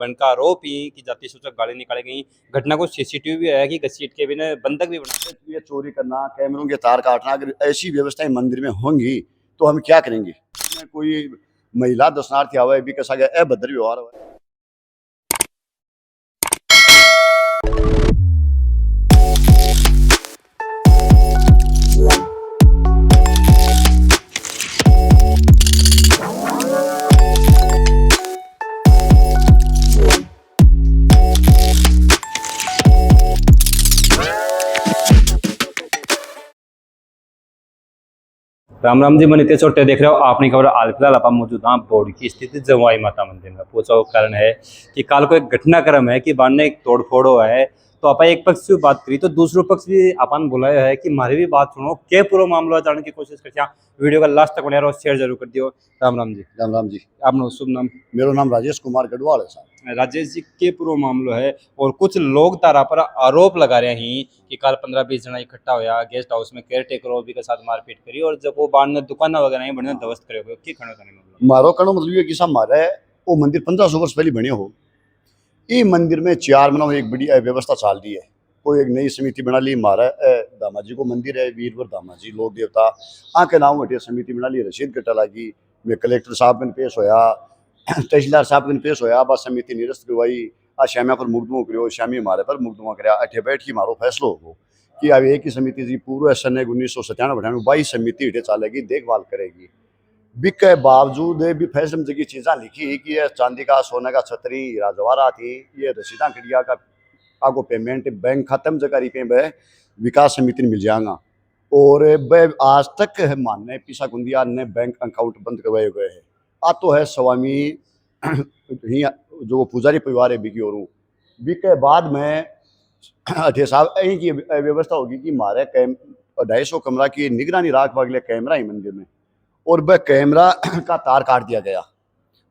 बन का आरोप ही कि जाति सूचक गाड़ी निकाली गई। घटना को सीसीटीवी भी है कि घसीट के बिना बंधक भी बना। ये चोरी करना, कैमरों के तार काटना, अगर ऐसी व्यवस्थाएं मंदिर में होंगी तो हम क्या करेंगे। कोई महिला दर्शनार्थी आवे भी कैसा गया अभद्र व्यवहार हुआ। राम राम जी, मन इतने छोटे देख रहे हो आपने खबर हाल फिलहाल आप मौजूद हाँ बोर्ड की स्थिति जमुई माता मंदिर में पूछा। वो कारण है कि काल को एक घटनाक्रम है कि बार ने एक तोड़फोड़ हुआ है। तो आप एक पक्ष से बात करी तो दूसरो पक्ष भी अपन बुलाया है कि मारी भी बात सुनो क्या पूरा मामला जानने की कोशिश करते हैं। वीडियो का लास्ट तक बने रहो, शेयर जरूर कर दियो। राम राम जी। राम राम जी। आपनो शुभ नाम? मेरा नाम राजेश कुमार गढ़वाल है साहब। राजेश जी के पूरा मामलो है और कुछ लोग तारा पर आरोप लगा रहे हैं कि कल 15-20 जना इकट्ठा होया गेस्ट हाउस में केयर टेकर भी के साथ मारपीट करी और जब वो बाद में दुकान वगैरह नहीं बने ध्वस्त करे हुए की खड़ा करने मतलब मारो कणो मतलब ये किसा मारा है वो मंदिर 1500 वर्ष पहले बने हो। ये मंदिर में 4 महीनों एक बड़ी व्यवस्था चाल दी है। कोई एक नई समिति बना ली मारा दामा जी को मंदिर है वीरवर दामा जी लोक देवता आके नाम हटे समिति बना ली रसीद कटा लगी। मैं कलेक्टर साहब ने पेश होया, तहसीलदार साहब ने पेश होया, बस समिति निरस्त करवाई। आ श्यामा पर मुकदमो करो, श्यामी मारे पर मुकदमा कराया। अठे बैठ की मारो फैसलो हो कि अब एक ही समिति जी पूर्व सन 1997 22 समिति हटे चलेगी, देखभाल करेगी। बिक के बावजूद भी फैसले में जगह चीज़ा लिखी कि ये चांदी का सोने का छतरी हीरा जवाहरात थी, ये रसीदा कड़िया का आगो पेमेंट बैंक खत्म जगह रिपे बे विकास समिति ने मिल जाएगा। और बे आज तक मानने पीसा गुंदिया ने बैंक अकाउंट बंद करवाए गए हैं। आ तो है स्वामी ही जो पुजारी परिवार है बिकी और बिके बाद में अठे साहब यही की व्यवस्था होगी कि मारे 250 कमरा की निगरानी राख वाले कैमरा ही मंदिर में और वह कैमरा का तार काट दिया गया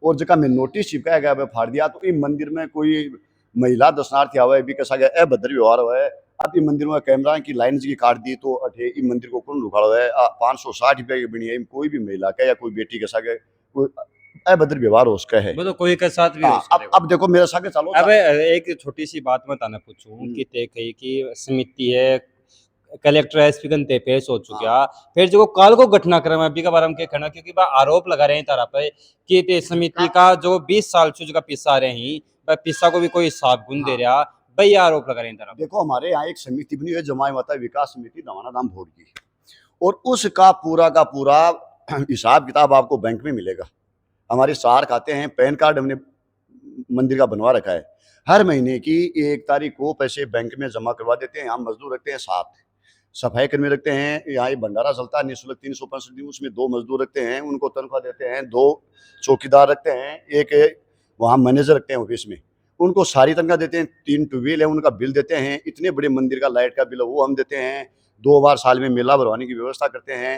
और जगह में नोटिस चिपकाया गया वह फाड़ दिया। तो ये मंदिर में कोई महिला दर्शनार्थी आवे भी कैसा गया अभद्र व्यवहार हुआ है। अब ये मंदिर में कैमरा की लाइन की काट दी तो अठे ये मंदिर को कौन रुकाड़ा हुआ है। 560 रुपये की बनी है, कोई भी महिला का या कोई बेटी के साथ कोई अभद्र व्यवहार हो उसका है। वो तो कोई के साथ भी हो सकता अब देखो मेरे साथ चलो। अब एक छोटी सी बात मैं ताना पूछूं कि ते कही कि समिति है कलेक्टर एसपी गंते पेश हो चुका फिर जो काल को घटनाक्रम है अभी का बारे में क्या कहना क्योंकि बा आरोप लगा रहे हैं तारा पे कि ते समिति का जो 20 साल से जो पिस्सा रहे हैं वह पिस्सा को भी कोई हिसाब गुन दे रहा भाई आरोप लगा रहे हैं तारा। देखो हमारे यहाँ एक समिति बनी है जमाई माता विकास समिति दवाना धाम बोर्ड की और उसका पूरा का पूरा हिसाब किताब आपको बैंक में मिलेगा। हमारे सार खाते हैं, पैन कार्ड हमने मंदिर का बनवा रखा है। हर महीने की 1 तारीख को पैसे बैंक में जमा करवा देते हैं। हम मजदूर रखते हैं 7, सफाई कर्मी रखते हैं। यहाँ भंडारा चलता है निःशुल्क 365 दिन, उसमें 2 मजदूर रखते हैं, उनको तनख्वाह देते हैं। 2 चौकीदार रखते हैं, एक वहाँ मैनेजर रखते हैं ऑफिस में, उनको सारी तनख्वाह देते हैं। 3 ट्यूबवेल है उनका बिल देते हैं। इतने बड़े मंदिर का लाइट का बिल वो हम देते हैं। 2 बार साल में मेला भरवाने की व्यवस्था करते हैं।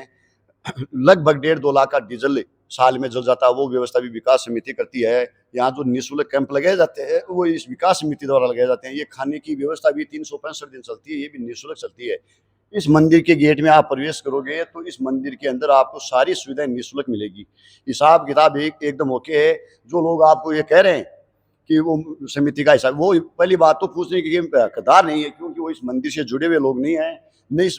लगभग 1.5-2 लाख का डीजल साल में जल जाता है, वो व्यवस्था भी विकास समिति करती है। यहाँ जो निःशुल्क कैंप लगाए जाते हैं वो इस विकास समिति द्वारा लगाए जाते हैं। ये खाने की व्यवस्था भी 365 दिन चलती है, ये भी निःशुल्क चलती है। इस मंदिर के गेट में आप प्रवेश करोगे तो इस मंदिर के अंदर आपको सारी सुविधाएं निःशुल्क मिलेगी। हिसाब किताब एकदम ओके है। जो लोग आपको ये कह रहे हैं कि वो समिति का हिसाब, वो पहली बात तो पूछने की हकदार नहीं है क्योंकि वो इस मंदिर से जुड़े हुए लोग नहीं है। नहीं इस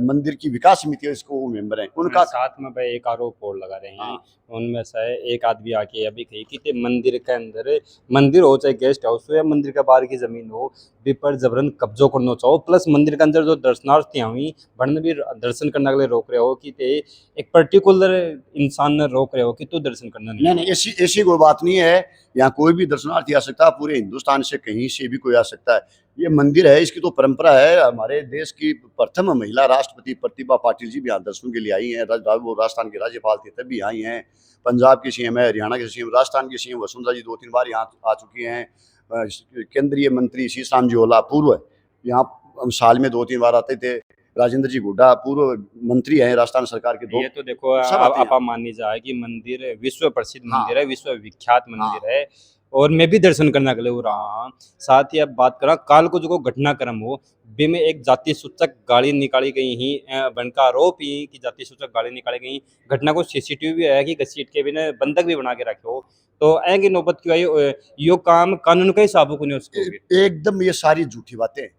मंदिर की विकास समिति है, इसको वो मेंबर हैं। उनका साथ में भाई एक आरोप और लगा रहे हैं उनमें से एक आदमी आके अभी कही कि मंदिर के अंदर मंदिर हो चाहे गेस्ट हाउस हो या मंदिर के बाहर की जमीन हो भी पर जबरन कब्जो करना चाहो प्लस मंदिर के अंदर जो दर्शनार्थी हुई बढ़ने भी दर्शन करने के लिए रोक रहे हो कि ते एक पर्टिकुलर इंसान ने रोक रहे हो कि तू दर्शन करना नहीं ऐसी कोई बात नहीं है। यहाँ कोई भी दर्शनार्थी आ सकता है, पूरे हिंदुस्तान से कहीं से भी कोई आ सकता है। ये मंदिर है, इसकी तो परंपरा है। हमारे देश की प्रथम महिला राष्ट्रपति प्रतिभा पाटिल जी भी यहाँ दर्शन के लिए आई हैं। वो राजस्थान के राज्यपाल थे तब भी आई हैं। पंजाब की सीएम है, हरियाणा की सीएम, राजस्थान की सीएम वसुंधरा जी 2-3 बार यहाँ आ चुकी हैं। केंद्रीय मंत्री शीशाम जी ओला पूर्व यहाँ साल में 2-3 बार आते थे। राजेंद्र जी गुड्डा पूर्व मंत्री हैं राजस्थान सरकार के। ये तो देखो आप माननी जाए कि मंदिर विश्व प्रसिद्ध मंदिर है, विश्व विख्यात मंदिर है और मैं भी दर्शन करने के लिए हो रहा। साथ ही अब बात करा काल को जो घटनाक्रम हो बे में एक जाति सूचक गाड़ी निकाली गई ही बन का आरोप ही कि जाति सूचक गाड़ी निकाली गई। घटना को सीसीटीवी भी है कि घसीट के बिना बंधक भी बना के रखे हो तो ऐ की नौबत क्यों आई यो काम कानून के हिसाब को नहीं उसको एकदम ये सारी झूठी बातें हैं।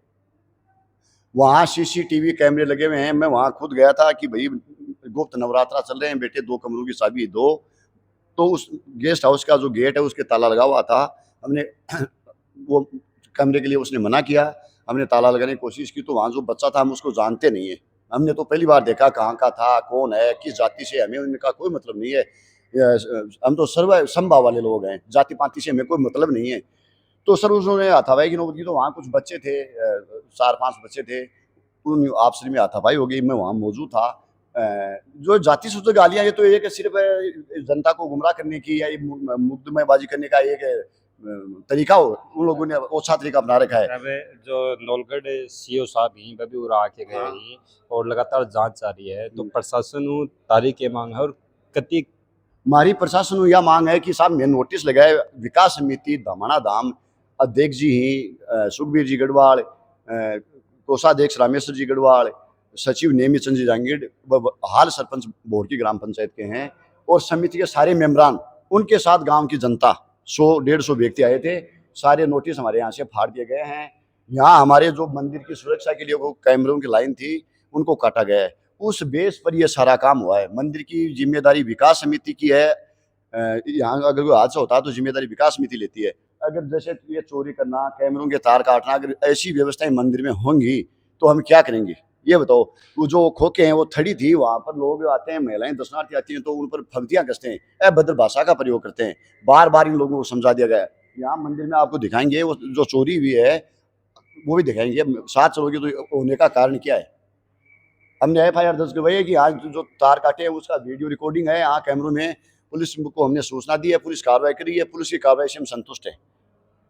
वहाँ सीसीटीवी कैमरे लगे हुए हैं। मैं वहाँ खुद गया था कि भाई गुप्त नवरात्रा चल रहे हैं बेटे, 2 कमरों की चाबी दो। तो उस गेस्ट हाउस का जो गेट है उसके ताला लगा हुआ था। हमने वो कमरे के लिए उसने मना किया। हमने ताला लगाने की कोशिश की तो वहाँ जो बच्चा था हम उसको जानते नहीं है। हमने तो पहली बार देखा कहाँ का था, कौन है, किस जाति से, हमें उनका कोई मतलब नहीं है। हम तो सर्व समभाव वाले लोग हैं, जाति-पाति से हमें कोई मतलब नहीं है। तो सर उसने हाथापाई की नौबत की तो वहाँ कुछ बच्चे थे, 4-5 बच्चे थे। उन आपस में हाथापाई हो गई, मैं वहाँ मौजूद था। जो जाति सूचक गालियाँ ये तो एक सिर्फ जनता को गुमराह करने की या ये मुकदमेबाजी करने का एक तरीका हो, उन लोगों ने ओछा तरीका अपना रखा है। अब जो नौलगढ़ सीओ साहब ही वह भी उड़ा के गए हाँ। ही और लगातार जांच जारी है तो हम्म। प्रशासन उ तारीख के मांग है और कति हमारी प्रशासन को यह मांग है कि साहब मैं नोटिस लगाए विकास समिति धमाना धाम अध्यक्ष जी ही सुखबीर जी गढ़वाल, कोषाध्यक्ष रामेश्वर जी गढ़वाल, सचिव नेमी चंद जी जांगीर हाल सरपंच बोर्ड की ग्राम पंचायत के हैं और समिति के सारे मेम्बरान, उनके साथ गांव की जनता 100-150 व्यक्ति आए थे। सारे नोटिस हमारे यहाँ से फाड़ दिए गए हैं। यहाँ हमारे जो मंदिर की सुरक्षा के लिए वो कैमरों की लाइन थी उनको काटा गया है। उस बेस पर ये सारा काम हुआ है। मंदिर की जिम्मेदारी विकास समिति की है। यहाँ अगर कोई हादसा होता है तो जिम्मेदारी विकास समिति लेती है। अगर जैसे ये चोरी करना, कैमरों के तार काटना, अगर ऐसी व्यवस्थाएं मंदिर में होंगी तो हम क्या करेंगे ये बताओ। वो जो खोखे हैं वो थड़ी थी, वहाँ पर लोग आते हैं, महिलाएं दर्शनार्थी आती हैं तो उन पर फंक्तियाँ कसते हैं, अभद्र भाषा का प्रयोग करते हैं। बार बार इन लोगों को समझा दिया गया है। यहाँ मंदिर में आपको दिखाएंगे वो जो चोरी हुई है वो भी दिखाएंगे। साथ चलोगे तो होने का कारण क्या है। हमने एफआईआर दर्ज करवाई है कि आज जो तार काटे हैं उसका वीडियो रिकॉर्डिंग है यहाँ कैमरों में। पुलिस को हमने सूचना दी है, पुलिस कार्रवाई करी है, पुलिस की कार्रवाई से हम संतुष्ट हैं।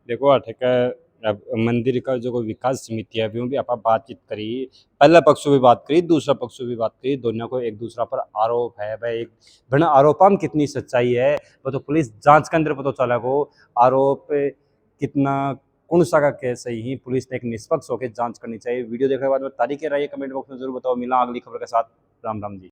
देखो अठक अब मंदिर का जो कोई विकास समिति है वो भी आप बातचीत करी, पहला पक्षों भी बात करी, दूसरा पक्षों भी बात करी, दोनों को एक दूसरा पर आरोप है भाई एक बिना आरोपा में कितनी सच्चाई है वो तो पुलिस जांच के अंदर पता चला को आरोप कितना कौन सा का केस है। ही पुलिस ने एक निष्पक्ष होकर जांच करनी चाहिए। वीडियो देखने के बाद में तारीख राय कमेंट बॉक्स में जरूर बताओ। मिला अगली खबर के साथ। राम राम जी।